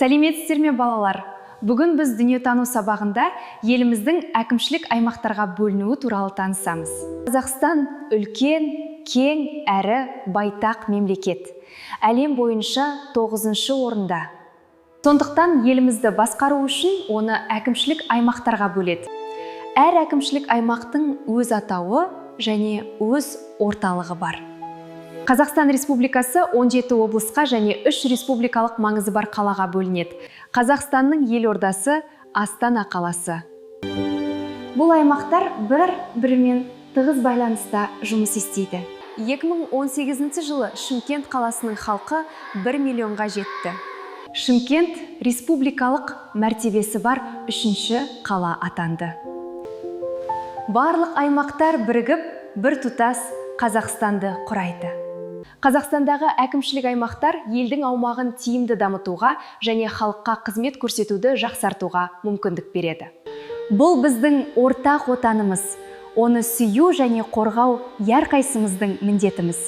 Сәлеметсіздер ме балалар? Бүгін біз дүниетану сабағында еліміздің әкімшілік аймақтарға бөлінуі туралы танысамыз. Қазақстан үлкен, кең әрі байтақ мемлекет. Әлем бойынша 9-шы орында. Сондықтан елімізді басқару үшін оны әкімшілік аймақтарға бөледі. Әр әкімшілік аймақтың өз атауы және өз орталығы бар. Қазақстан Республикасы 17 облысқа және 3 республикалық маңызы бар қалаға бөлінеді. Қазақстанның елордасы Астана қаласы. Бұл аймақтар бір-бірімен тығыз байланыста жұмыс істейді. 2018 жылы Шымкент қаласының халқы 1 миллионға жетті. Шымкент республикалық мәртебесі бар 3-ші қала атанды. Барлық аймақтар бірігіп, бір тұтас Қазақстанды құрайды. Қазақстандағы әкімшілік аймақтар елдің аумағын тиімді дамытуға және халыққа қызмет көрсетуді жақсартуға мүмкіндік береді. Бұл біздің ортақ отанымыз. Оны сүю және қорғау әрқайсымыздың міндетіміз.